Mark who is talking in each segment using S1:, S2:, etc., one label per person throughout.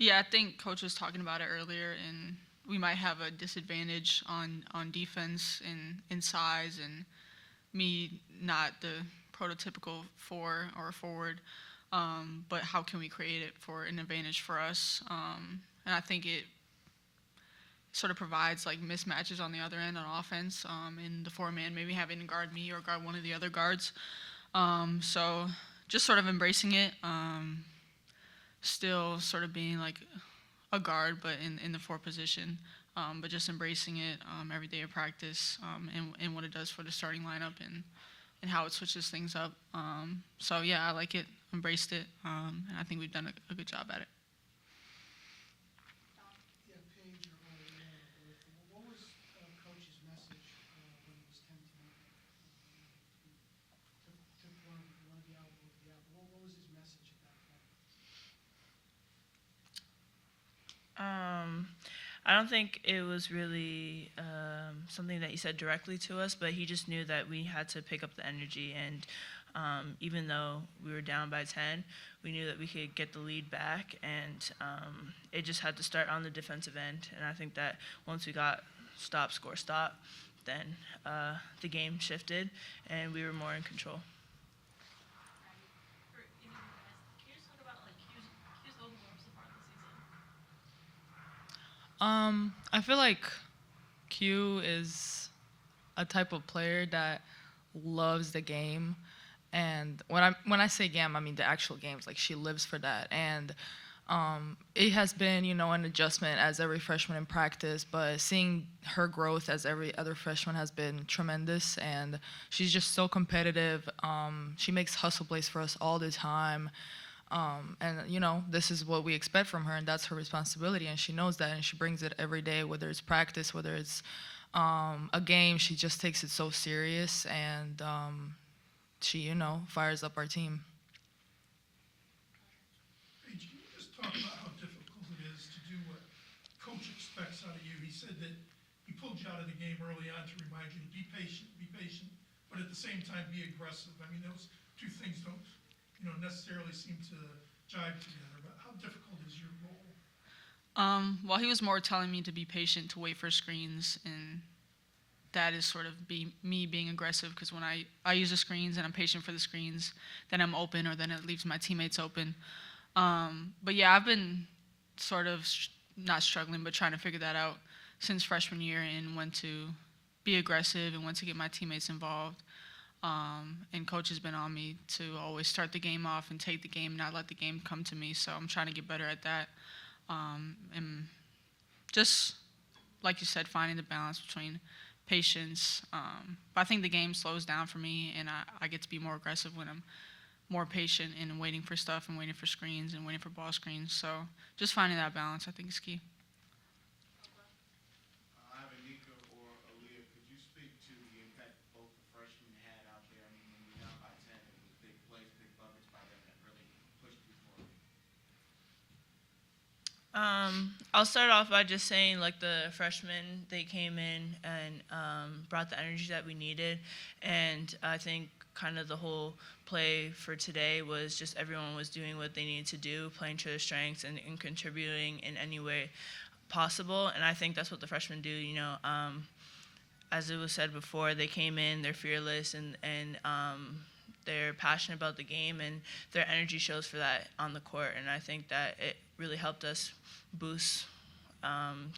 S1: Yeah, I think Coach was talking about it earlier, and we might have a disadvantage on defense in size, and me not the prototypical four or forward. But how can we create it for an advantage for us? And I think it sort of provides like mismatches on the other end on offense. In the four-man, maybe having to guard me or guard one of the other guards. So just sort of embracing it. Still sort of being like a guard, but in the four position. But just embracing it every day of practice and what it does for the starting lineup and how it switches things up. So yeah, I like it, embraced it, and I think we've done a good job at it.
S2: Yeah, Paige or Aaliyah, what was Coach's message when it was 10-10? Took one of the out, both of the out. What was his message at that point?
S3: I don't think it was really something that he said directly to us, but he just knew that we had to pick up the energy. And even though we were down by 10, we knew that we could get the lead back. And it just had to start on the defensive end. And I think that once we got stop, score, stop, then the game shifted and we were more in control.
S4: I feel like Q is a type of player that loves the game, and when I say game, I mean the actual games. Like, she lives for that, and it has been, an adjustment as every freshman in practice, but seeing her growth as every other freshman has been tremendous, and she's just so competitive. She makes hustle plays for us all the time. And this is what we expect from her, and that's her responsibility, and she knows that, and she brings it every day, whether it's practice, whether it's a game. She just takes it so serious, and she, fires up our team.
S5: Paige, can you just talk about how difficult it is to do what Coach expects out of you? He said that he pulled you out of the game early on to remind you to be patient, but at the same time be aggressive. I mean, those two things don't necessarily seem to jive together, but how difficult is your role?
S1: Well, he was more telling me to be patient, to wait for screens, and that is sort of me being aggressive, because when I use the screens and I'm patient for the screens, then I'm open, or then it leaves my teammates open. But yeah, I've been sort of not struggling, but trying to figure that out since freshman year, and when to be aggressive and when to get my teammates involved. And Coach has been on me to always start the game off and take the game, not let the game come to me. So I'm trying to get better at that. And just, like you said, finding the balance between patience. But I think the game slows down for me, and I get to be more aggressive when I'm more patient and waiting for stuff and waiting for screens and waiting for ball screens. So just finding that balance, I think, is key.
S6: Either Nika or Aaliyah, could you speak to the impact both the freshmen had out there? I mean, when you're down by 10, it was big plays, big buckets by them that really pushed you forward.
S3: I'll start off by just saying, like, the freshmen, they came in and brought the energy that we needed, and I think kind of the whole play for today was just everyone was doing what they needed to do, playing to their strengths and contributing in any way possible, and I think that's what the freshmen do. As it was said before, they came in, they're fearless, and they're passionate about the game, and their energy shows for that on the court, and I think that it really helped us boost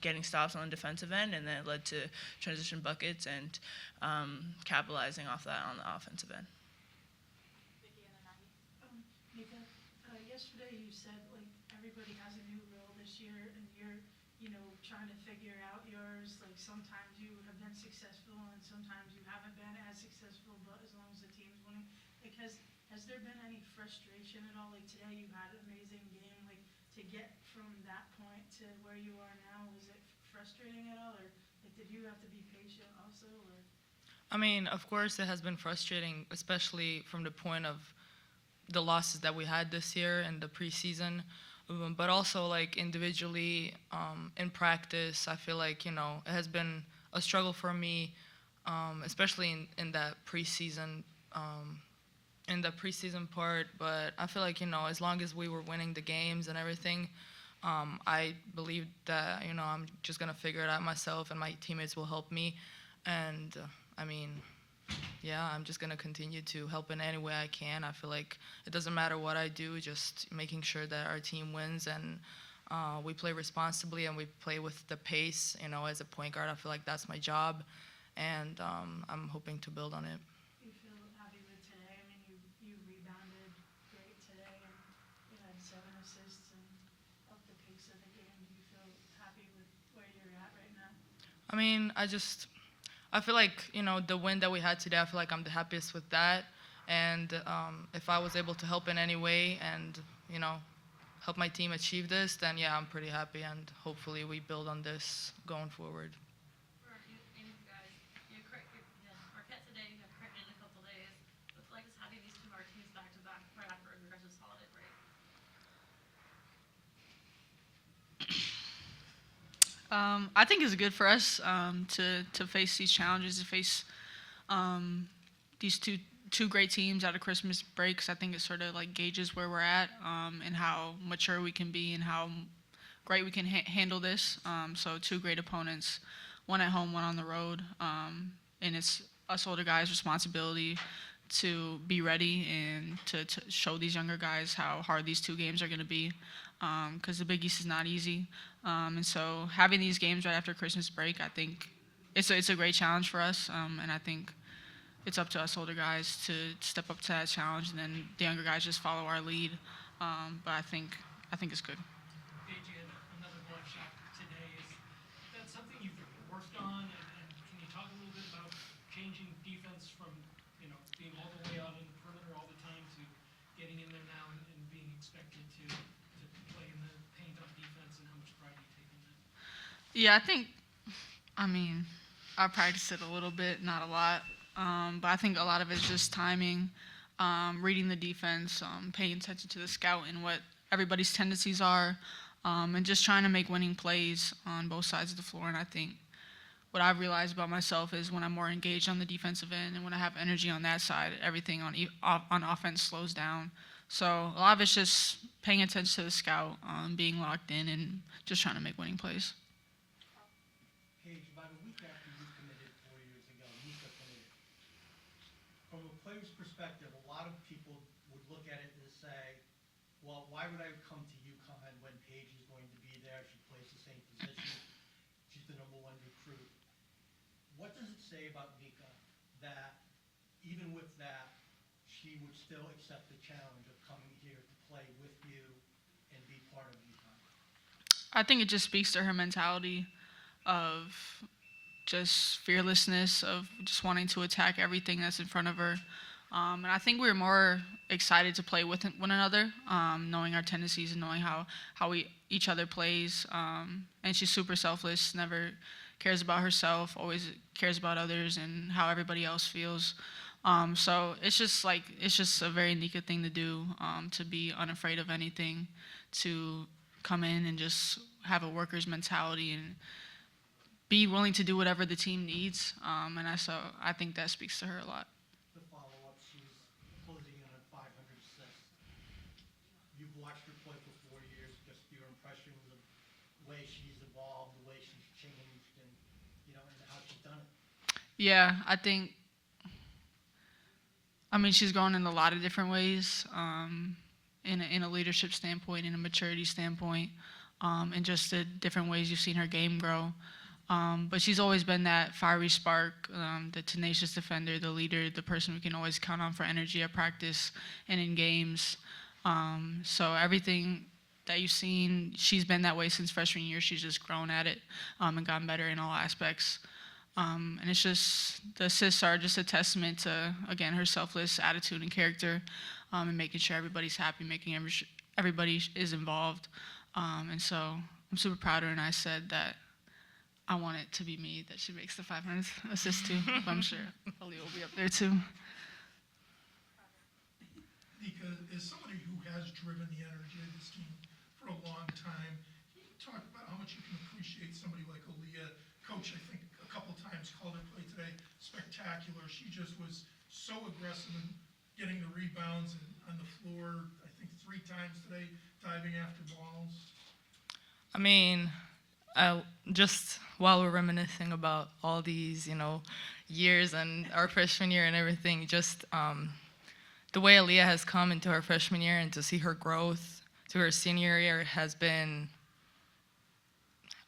S3: getting stops on the defensive end, and then it led to transition buckets and capitalizing off that on the offensive end.
S7: Nika, yesterday you said, like, everybody has a new role this year, and you're, trying to figure out yours. Like, sometimes you have been successful, and sometimes you haven't been as successful, but as long as the team's winning. Like, has there been any frustration at all? Like, today you had an amazing game. Like, to get from that point to where you are now, was it frustrating at all, or like, did you have to be patient also, or?
S4: I mean, of course it has been frustrating, especially from the point of the losses that we had this year in the preseason, but also, like, individually in practice, I feel like, it has been a struggle for me, especially in that preseason part. But I feel like, as long as we were winning the games and everything, I believe that, I'm just going to figure it out myself and my teammates will help me. And, yeah, I'm just going to continue to help in any way I can. I feel like it doesn't matter what I do, just making sure that our team wins and we play responsibly and we play with the pace. As a point guard, I feel like that's my job, and I'm hoping to build on it.
S7: Do you feel happy with today? I mean, you rebounded great today, and you had 7 assists and up the pace of the game. Do you feel happy with where you're at right now?
S4: I feel like, the win that we had today, I feel like I'm the happiest with that. And if I was able to help in any way and, help my team achieve this, then yeah, I'm pretty happy. And hopefully we build on this going forward.
S8: Marquette today, you got Creighton in a couple days. What's it like just having these two of our teams back to back right after a aggressive holiday break?
S1: I think it's good for us to face these challenges, to face these two great teams out of Christmas breaks. I think it sort of like gauges where we're at and how mature we can be and how great we can handle this. So 2 great opponents, one at home, one on the road, and it's us older guys' responsibility to be ready and to show these younger guys how hard these 2 games are going to be, because the Big East is not easy. And so having these games right after Christmas break, I think it's a great challenge for us, and I think it's up to us older guys to step up to that challenge, and then the younger guys just follow our lead. But I think it's good.
S2: Paige, you had another block shot today. Is that something you've worked on? And can you talk a little bit about changing defense from, being all the way out in the perimeter all the time to getting in there now and being expected to play in the paint on defense, and how much pride you take in that?
S1: Yeah, I practiced it a little bit, not a lot. But I think a lot of it's just timing, reading the defense, paying attention to the scout and what everybody's tendencies are, and just trying to make winning plays on both sides of the floor. And I think what I've realized about myself is when I'm more engaged on the defensive end and when I have energy on that side, everything on offense slows down. So a lot of it's just paying attention to the scout, being locked in, and just trying to make winning plays.
S9: Paige, about a week after you committed 4 years ago, Nika committed. From a player's perspective, a lot of people would look at it and say, well, why would I come to UConn when Paige is going to be there? She plays the same position. She's the #1 recruit. What does it say about Nika that even with that, she would still accept the challenge of coming here to play with you and be part of UConn?
S1: I think it just speaks to her mentality of just fearlessness, of just wanting to attack everything that's in front of her. And I think we were more excited to play with one another, knowing our tendencies and knowing how each other plays. And she's super selfless, never cares about herself, always cares about others and how everybody else feels. So it's just a very Nika thing to do, to be unafraid of anything, to come in and just have a worker's mentality and be willing to do whatever the team needs. So I think that speaks to her a lot.
S9: To follow up, she's closing in on 500 assists. You've watched her play for 4 years, just your impressions of the way she's evolved, the way she's changed, and how she's done it.
S1: Yeah, she's grown in a lot of different ways, in a leadership standpoint, in a maturity standpoint, and just the different ways you've seen her game grow. But she's always been that fiery spark, the tenacious defender, the leader, the person we can always count on for energy at practice and in games. So everything that you've seen, she's been that way since freshman year. She's just grown at it and gotten better in all aspects. And it's just, the assists are just a testament to, again, her selfless attitude and character, and making sure everybody's happy, making everybody is involved. And so I'm super proud of her, and I said that I want it to be me that she makes the 500 assists too. But I'm sure Aaliyah will be up there too.
S5: Nika, as somebody who has driven the energy of this team for a long time, can you talk about how much you can appreciate somebody like Aaliyah? Coach, I think, a couple times called her play today spectacular. She just was so aggressive in getting the rebounds and on the floor, I think 3 times today, diving after balls.
S4: I mean, just while we're reminiscing about all these, years and our freshman year and everything, just the way Aaliyah has come into her freshman year and to see her growth to her senior year has been,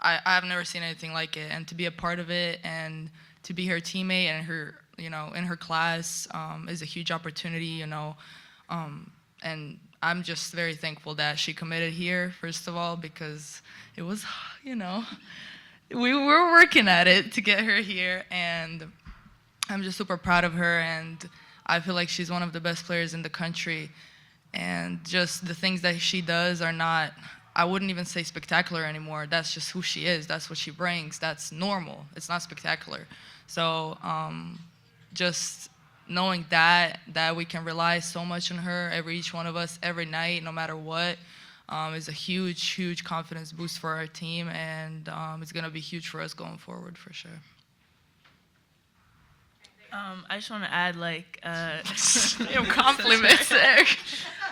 S4: I've never seen anything like it. And to be a part of it and to be her teammate and her, in her class is a huge opportunity, and I'm just very thankful that she committed here, first of all, because it was, we were working at it to get her here, and I'm just super proud of her, and I feel like she's one of the best players in the country, and just the things that she does are not, I wouldn't even say spectacular anymore. That's just who she is. That's what she brings. That's normal. It's not spectacular. So just knowing that we can rely so much on her, each one of us, every night, no matter what, is a huge, huge confidence boost for our team, and it's going to be huge for us going forward, for sure.
S3: I just want to add,
S4: Compliments there.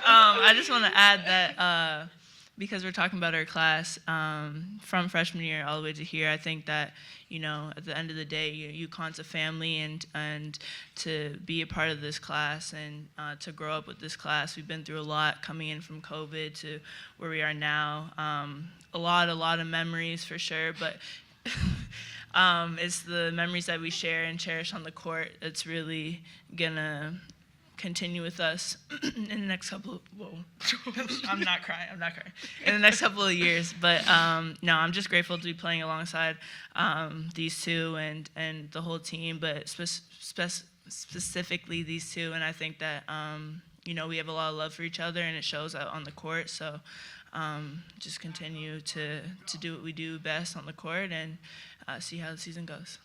S3: I just want to add that because we're talking about our class from freshman year all the way to here, I think that, at the end of the day, UConn's a family, and to be a part of this class and to grow up with this class, we've been through a lot coming in from COVID to where we are now. A lot of memories for sure, but it's the memories that we share and cherish on the court that's really gonna continue with us in the next couple of, I'm not crying. In the next couple of years. But no, I'm just grateful to be playing alongside these two and the whole team, but specifically these two. And I think that, we have a lot of love for each other, and it shows out on the court. So just continue to do what we do best on the court and see how the season goes.